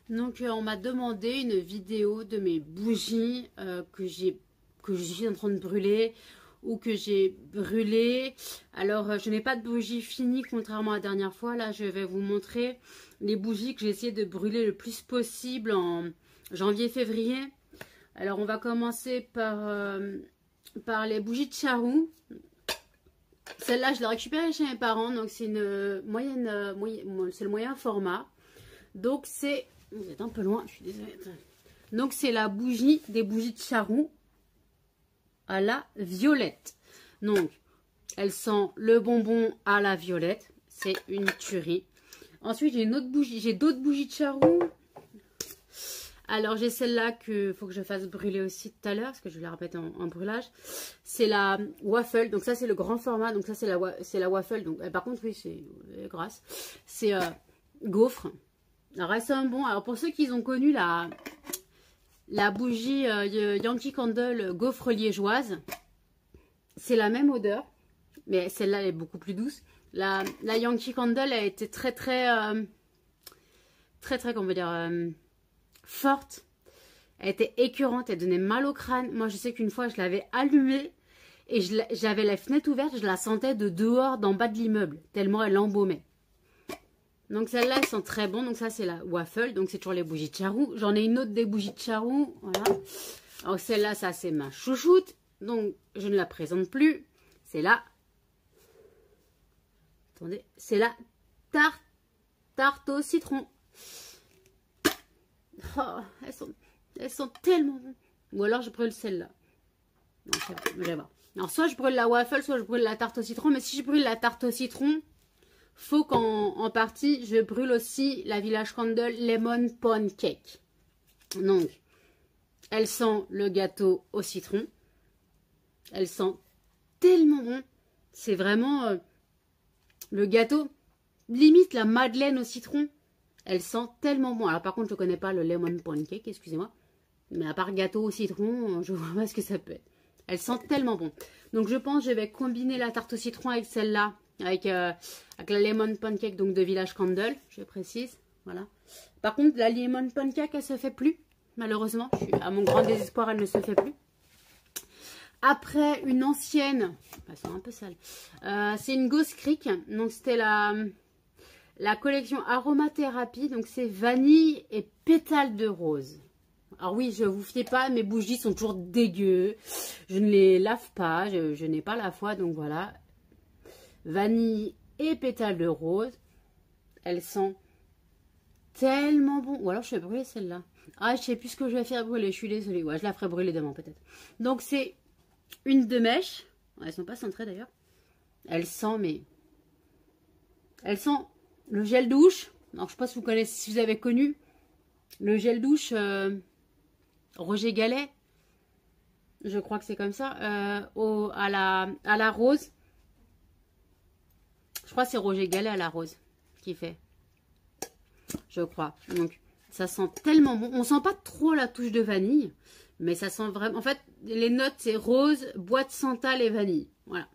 Donc on m'a demandé une vidéo de mes bougies que je suis en train de brûler ou que j'ai brûlé. Alors je n'ai pas de bougies finies contrairement à la dernière fois. Là je vais vous montrer les bougies que j'ai essayé de brûler le plus possible en janvier-février. Alors on va commencer par les bougies de charroux. Celle-là je l'ai récupérée chez mes parents, donc c'est une c'est le moyen format. Donc c'est, vous êtes un peu loin, je suis désolée. Donc c'est la bougie, des bougies de charroux à la violette. Donc elle sent le bonbon à la violette, c'est une tuerie. Ensuite j'ai une autre bougie, j'ai d'autres bougies de charroux. Alors j'ai celle-là qu'il faut que je fasse brûler aussi tout à l'heure, parce que je vais la remettre en brûlage. C'est la waffle, donc ça c'est le grand format, donc ça c'est la waffle. Donc par contre oui c'est grasse, c'est gaufre. Alors elles sont bon. Alors pour ceux qui ont connu la bougie Yankee Candle gaufre liégeoise, c'est la même odeur, mais celle-là elle est beaucoup plus douce. La Yankee Candle a été très comment on va dire forte. Elle était écœurante, elle donnait mal au crâne. Moi je sais qu'une fois je l'avais allumée et j'avais la fenêtre ouverte, je la sentais de dehors, d'en bas de l'immeuble, tellement elle embaumait. Donc celle-là, elles sont très bonnes. Donc ça, c'est la waffle. Donc c'est toujours les bougies de charroux. J'en ai une autre des bougies de charroux. Voilà. Alors celle-là, ça c'est ma chouchoute. Donc je ne la présente plus. C'est la... Attendez. C'est la tarte au citron. Oh, elles sont tellement bonnes. Ou alors je brûle celle-là. Je vais voir. Alors soit je brûle la waffle, soit je brûle la tarte au citron. Mais si je brûle la tarte au citron... faut qu'en partie, je brûle aussi la Village Candle Lemon Pancake. Donc, elle sent le gâteau au citron. Elle sent tellement bon. C'est vraiment le gâteau, limite la madeleine au citron. Elle sent tellement bon. Alors par contre, je ne connais pas le Lemon Pancake, excusez-moi. Mais à part gâteau au citron, je vois pas ce que ça peut être. Elle sent tellement bon. Donc je pense que je vais combiner la tarte au citron avec celle-là. Avec la Lemon Pancake donc de Village Candle, je précise. Voilà. Par contre, la Lemon Pancake, elle se fait plus. Malheureusement, à mon grand désespoir, elle ne se fait plus. Après, une ancienne, elles sont un peu sales. C'est une Ghost Creek. Donc, c'était la collection Aromathérapie. Donc, c'est vanille et pétales de rose. Alors oui, je vous fiez pas, mes bougies sont toujours dégueu. Je ne les lave pas, je n'ai pas la foi, donc voilà. Vanille et pétales de rose. Elles sont tellement bon. Ou alors je fais brûler celle-là. Ah, je sais plus ce que je vais faire brûler. Je suis désolée. Ouais, je la ferai brûler demain peut-être. Donc c'est une de mèche. Elles sont pas cintrées d'ailleurs. Elles sentent, mais elles sentent le gel douche. Alors je sais pas si vous connaissez, si vous avez connu le gel douche Roger Gallet. Je crois que c'est comme ça. À la rose. Je crois que c'est Roger Gallet à la rose qui fait. Je crois. Donc, ça sent tellement bon. On sent pas trop la touche de vanille. Mais ça sent vraiment... En fait, les notes, c'est rose, bois de santal et vanille. Voilà.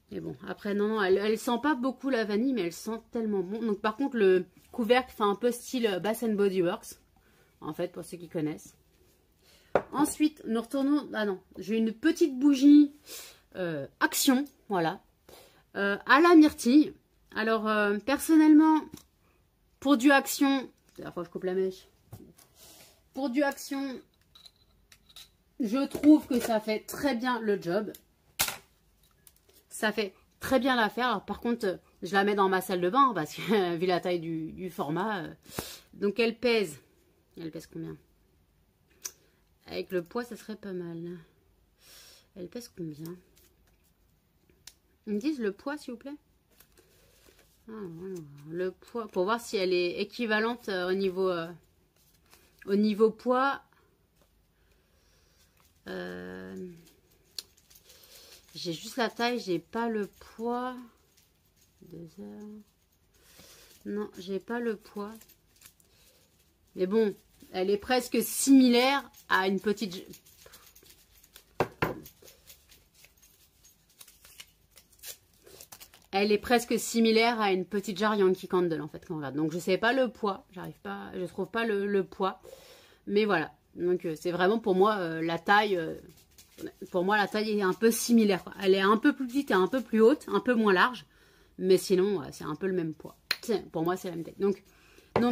Mais bon, après, non, elle sent pas beaucoup la vanille, mais elle sent tellement bon. Donc, par contre, le couvercle fait un peu style Bath Body Works. En fait, pour ceux qui connaissent. Ensuite, nous retournons... Ah non, j'ai une petite bougie Action. Voilà. À la myrtille. Alors personnellement pour du Action, la fois je coupe la mèche. Pour du Action, je trouve que ça fait très bien le job. Ça fait très bien l'affaire. Alors par contre, je la mets dans ma salle de bain parce que vu la taille du format. Donc elle pèse combien? Avec le poids, ça serait pas mal. Elle pèse combien? Ils me disent le poids, s'il vous plaît. Ah, voilà. Le poids, pour voir si elle est équivalente au niveau poids. J'ai juste la taille, j'ai pas le poids. 2 heures. Non, j'ai pas le poids. Mais bon, elle est presque similaire à une petite... elle est presque similaire à une petite jarre Yankee Candle en fait quand on regarde. Donc je sais pas le poids, je trouve pas le poids, mais voilà. Donc c'est vraiment pour moi la taille. Pour moi la taille est un peu similaire. Quoi. Elle est un peu plus petite et un peu plus haute, un peu moins large, mais sinon c'est un peu le même poids. Pour moi c'est la même taille. Donc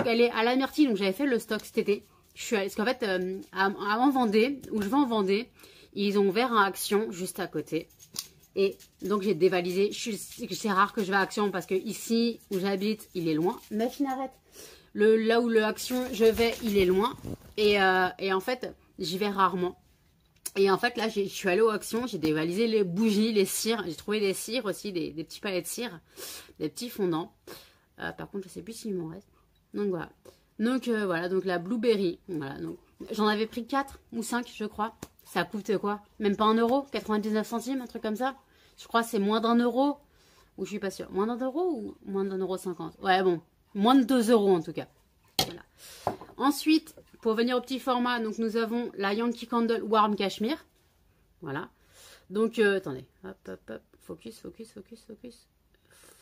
elle est à la Myrtille. Donc j'avais fait le stock cet été. Parce qu'en fait à en Vendée, où je vais en Vendée, ils ont ouvert un Action juste à côté. Et donc j'ai dévalisé. C'est rare que je vais à Action parce que ici où j'habite, il est loin. Mais arrête. Là où le Action je vais, il est loin. Et en fait, j'y vais rarement. Et en fait, là, je suis allée au Action. J'ai dévalisé les bougies, les cires. J'ai trouvé des cires aussi, des petits palets de cire, des petits fondants. Par contre, je sais plus s'il m'en reste. Donc voilà. Donc voilà, donc la Blueberry. Voilà, donc j'en avais pris 4 ou 5, je crois. Ça coûte quoi? Même pas 1 euro, 99 centimes, un truc comme ça. Je crois que c'est moins d'1 euro. Ou je suis pas sûre. Moins d'1 euro ou moins d'1 euro 50? Ouais, bon. Moins de 2 euros en tout cas. Voilà. Ensuite, pour venir au petit format, donc nous avons la Yankee Candle Warm Cashmere. Voilà. Donc, attendez. Hop, hop, hop. Focus, focus, focus, focus.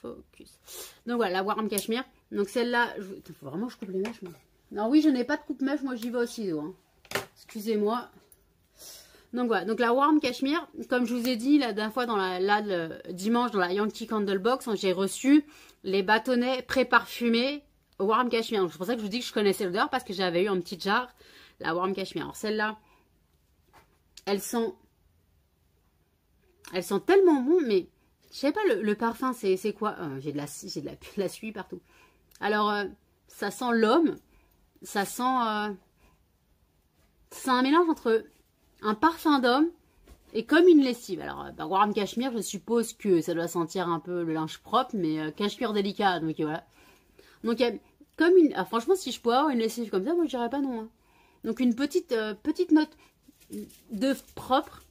Focus. Donc voilà, la Warm Cashmere. Donc celle-là, il faut vraiment que je coupe les mèches, moi. Non, oui, je n'ai pas de coupe-mèche, moi j'y vais au ciseau. Hein. Excusez-moi. Donc voilà, donc la Warm Cashmere, comme je vous ai dit la dernière fois le dimanche dans la Yankee Candle Box, j'ai reçu les bâtonnets pré-parfumés Warm Cashmere. C'est pour ça que je vous dis que je connaissais l'odeur parce que j'avais eu en petite jarre la Warm Cashmere. Alors celle-là, elles sont tellement bon, mais je sais pas le parfum c'est quoi. J'ai de la suie partout. Alors ça sent l'homme, ça sent c'est un mélange entre un parfum d'homme et comme une lessive. Alors, Warm Cashmere, je suppose que ça doit sentir un peu le linge propre, mais cashmere délicat, donc voilà. Donc, il y a comme une... Ah, franchement, si je pouvais avoir une lessive comme ça, moi, je dirais pas non. Hein. Donc, une petite note de propre,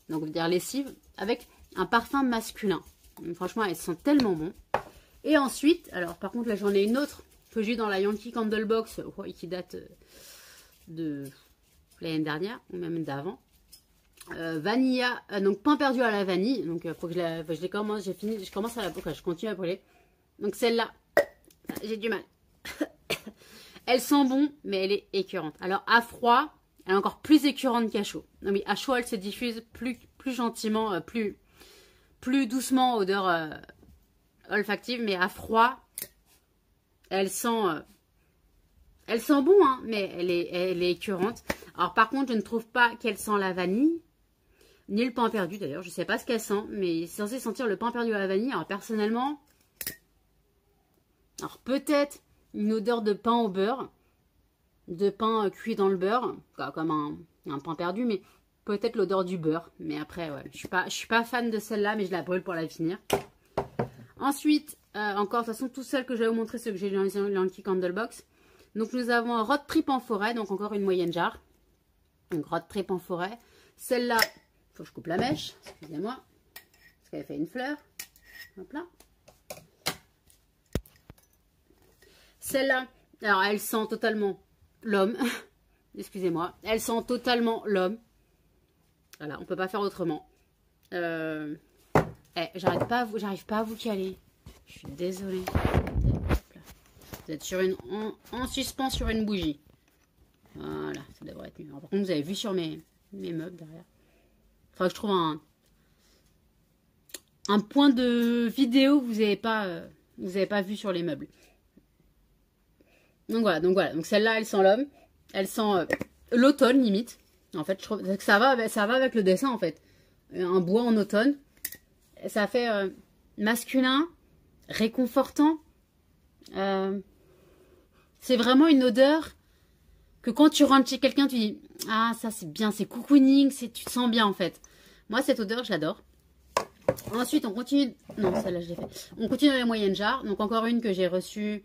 donc, on veut dire lessive, avec un parfum masculin. Donc, franchement, elles sont tellement bons. Et ensuite, alors, par contre, là, j'en ai une autre que j'ai eu dans la Yankee Candle Box, qui date de... l'année dernière ou même d'avant. Vanilla, donc pain perdu à la vanille. Donc faut que je les commence, j'ai fini, je commence à la brûler, je continue à brûler. Donc celle-là, j'ai du mal. Elle sent bon, mais elle est écœurante. Alors à froid, elle est encore plus écœurante qu'à chaud. Non mais à chaud, elle se diffuse plus gentiment, plus doucement, odeur olfactive, mais à froid, elle sent bon, hein, mais elle est écœurante. Alors par contre, je ne trouve pas qu'elle sent la vanille, ni le pain perdu d'ailleurs. Je ne sais pas ce qu'elle sent, mais c'est censé sentir le pain perdu à la vanille. Alors personnellement, alors peut-être une odeur de pain au beurre, de pain cuit dans le beurre, comme un pain perdu, mais peut-être l'odeur du beurre. Mais après, ouais, je suis pas fan de celle-là, mais je la brûle pour la finir. Ensuite, encore de toute façon, toutes celles que je vais vous montrer, ceux que j'ai dans les Yankee Candle Box. Donc nous avons un Road Trip en forêt, donc encore une moyenne jarre. Donc Road Trip en forêt. Celle-là, il faut que je coupe la mèche, excusez-moi, parce qu'elle fait une fleur. Hop là. Celle-là, alors elle sent totalement l'homme. Excusez-moi, elle sent totalement l'homme. Voilà, on peut pas faire autrement. J'arrive pas à vous caler. Je suis désolée. Vous êtes sur en suspens sur une bougie. Voilà, ça devrait être mieux. Alors, par contre, vous avez vu sur mes meubles derrière. Il faudrait que je trouve un point de vidéo que vous n'avez pas vu sur les meubles. Donc voilà. Donc celle-là, elle sent l'homme. Elle sent l'automne limite. En fait, je trouve que ça va avec le dessin en fait. Un bois en automne. Ça fait masculin, réconfortant. C'est vraiment une odeur que quand tu rentres chez quelqu'un, tu dis « Ah, ça c'est bien, c'est cocooning, tu te sens bien en fait. » Moi, cette odeur, je l'adore. Ensuite, on continue... Non, celle-là, je l'ai fait. On continue dans les moyennes jarres. Donc, encore une que j'ai reçue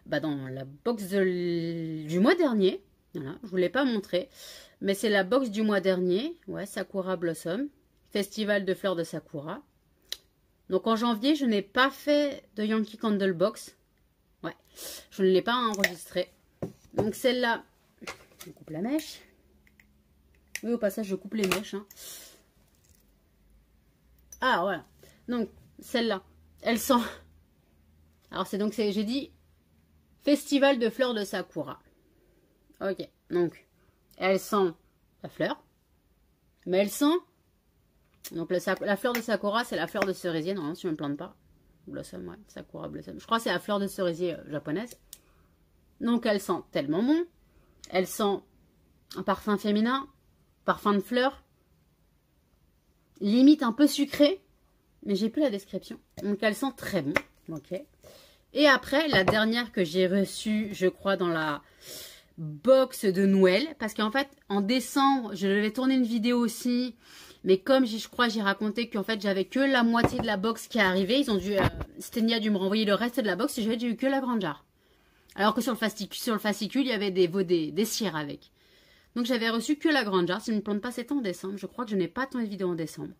dans la box du mois dernier. Voilà, je ne vous l'ai pas montré. Mais c'est la box du mois dernier. Ouais, Sakura Blossom. Festival de fleurs de Sakura. Donc, en janvier, je n'ai pas fait de Yankee Candle Box. Ouais, je ne l'ai pas enregistré. Donc celle-là, je coupe la mèche. Oui, au passage, je coupe les mèches. Hein. Ah, voilà. Donc, celle-là, elle sent... Alors c'est donc, j'ai dit Festival de fleurs de Sakura. Ok, donc elle sent la fleur. Mais elle sent... Donc la fleur de Sakura, c'est la fleur de cerisier, normalement si je ne me plante pas. Blossom, ouais, Sakura Blossom. Je crois que c'est la fleur de cerisier japonaise. Donc elle sent tellement bon. Elle sent un parfum féminin, parfum de fleurs. Limite un peu sucré. Mais j'ai plus la description. Donc elle sent très bon. Ok. Et après, la dernière que j'ai reçue, je crois, dans la box de Noël. Parce qu'en fait, en décembre, je devais tourner une vidéo aussi. Mais comme je crois, j'ai raconté qu'en fait, j'avais que la moitié de la box qui est arrivée. Ils ont dû, Stenia a dû me renvoyer le reste de la box et j'ai eu que la grande jarre. Alors que sur le fascicule, il y avait des cires avec. Donc j'avais reçu que la grande jarre. Si je ne me plante pas, c'était en décembre. Je crois que je n'ai pas tourné de vidéo en décembre.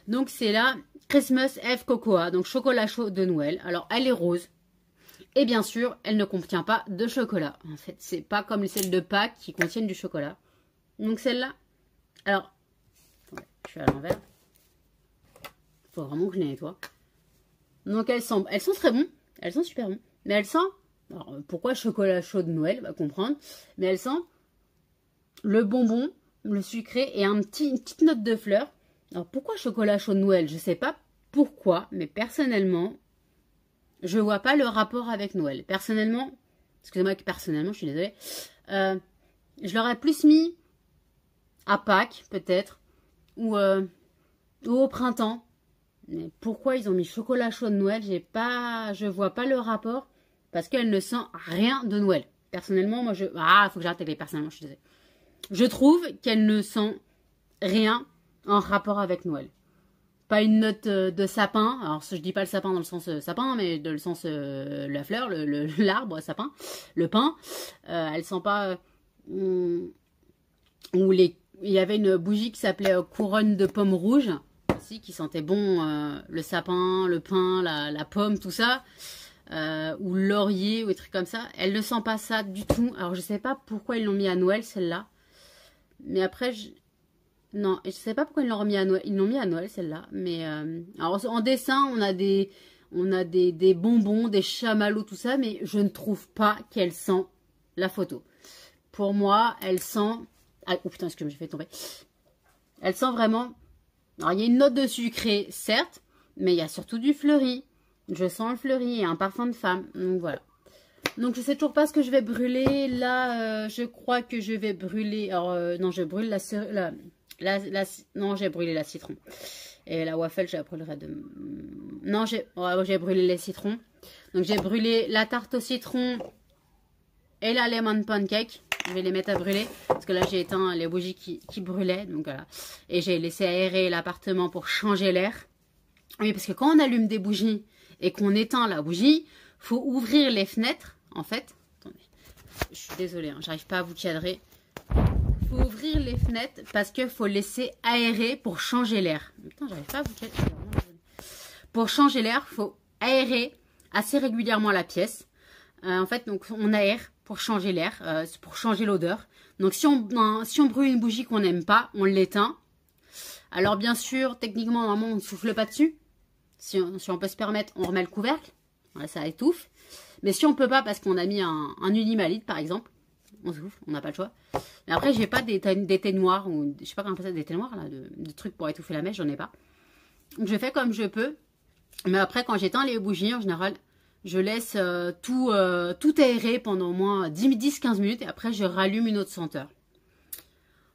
Donc c'est la Christmas Eve Cocoa, donc chocolat chaud de Noël. Alors elle est rose. Et bien sûr, elle ne contient pas de chocolat. En fait, c'est pas comme celles de Pâques qui contiennent du chocolat. Donc celle-là, alors, attendez, je suis à l'envers. Faut vraiment que je les nettoie. Donc elles sont très bon. Elles sont super bon. Mais elles sentent, alors pourquoi chocolat chaud de Noël, va comprendre. Mais elles sentent le bonbon, le sucré et une petite note de fleurs. Alors pourquoi chocolat chaud de Noël? Je sais pas pourquoi, mais personnellement, je vois pas le rapport avec Noël. Personnellement, excusez-moi, personnellement, je suis désolée. Je l'aurais plus mis à Pâques, peut-être, ou au printemps. Mais pourquoi ils ont mis chocolat chaud de Noël? Je vois pas le rapport, parce qu'elle ne sent rien de Noël. Personnellement, moi, faut que j'arrête avec les personnellement, je suis désolée. Je trouve qu'elle ne sent rien en rapport avec Noël. Pas une note de sapin. Alors, je dis pas le sapin dans le sens sapin, mais dans le sens la fleur, l'arbre, sapin, le pin. Elle sent pas... il y avait une bougie qui s'appelait couronne de pommes rouges, aussi, qui sentait bon le sapin, le pin, la pomme, tout ça. Ou laurier, ou des trucs comme ça. Elle ne sent pas ça du tout. Alors, je sais pas pourquoi ils l'ont mis à Noël, celle-là. Mais après, non, je sais pas pourquoi ils l'ont remis à Noël. Ils l'ont mis à Noël, celle-là. Mais alors en dessin, on a des bonbons, des chamallows, tout ça, mais je ne trouve pas qu'elle sent la photo. Pour moi, elle sent... Ah, oh putain, excusez-moi, j'ai fait tomber. Elle sent vraiment... Alors, il y a une note de sucré, certes, mais il y a surtout du fleuri. Je sens le fleuri et un parfum de femme. Donc, voilà. Donc, je sais toujours pas ce que je vais brûler. Là, je crois que je vais brûler... Alors, non, je brûle non, j'ai brûlé la citron. Et la waffle, je la brûlerai de... Non, j'ai brûlé les citrons. Donc, j'ai brûlé la tarte au citron et la lemon pancake. Je vais les mettre à brûler. Parce que là, j'ai éteint les bougies qui brûlaient. Donc, voilà. Et j'ai laissé aérer l'appartement pour changer l'air. Oui, parce que quand on allume des bougies et qu'on éteint la bougie, faut ouvrir les fenêtres. En fait, attendez. Je suis désolée, hein, j'arrive pas à vous cadrer. Faut ouvrir les fenêtres parce qu'il faut laisser aérer pour changer l'air. Putain, j'arrive pas à vous cadrer. Pour changer l'air, il faut aérer assez régulièrement la pièce. En fait, donc on aère pour changer l'air, pour changer l'odeur. Donc si on brûle une bougie qu'on n'aime pas, on l'éteint. Alors bien sûr, techniquement, normalement, on ne souffle pas dessus. Si on peut se permettre, on remet le couvercle. Voilà, ça étouffe. Mais si on peut pas, parce qu'on a mis un unimalite, par exemple, on souffle, on n'a pas le choix. Mais après, j'ai pas des thés noirs, ou je sais pas comment on appelle ça, des thés noirs, là, de trucs pour étouffer la mèche, j'en ai pas. Donc je fais comme je peux. Mais après, quand j'éteins les bougies, en général, je laisse tout aérer pendant au moins 10-15 minutes. Et après, je rallume une autre senteur.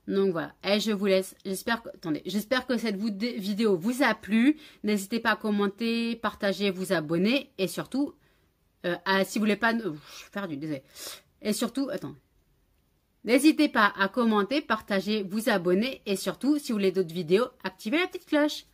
Donc voilà, et je vous laisse. J'espère que cette vidéo vous a plu. N'hésitez pas à commenter, partager, vous abonner. Et surtout, si vous voulez pas... je suis perdue, désolé. Et surtout, n'hésitez pas à commenter, partager, vous abonner. Et surtout, si vous voulez d'autres vidéos, activez la petite cloche.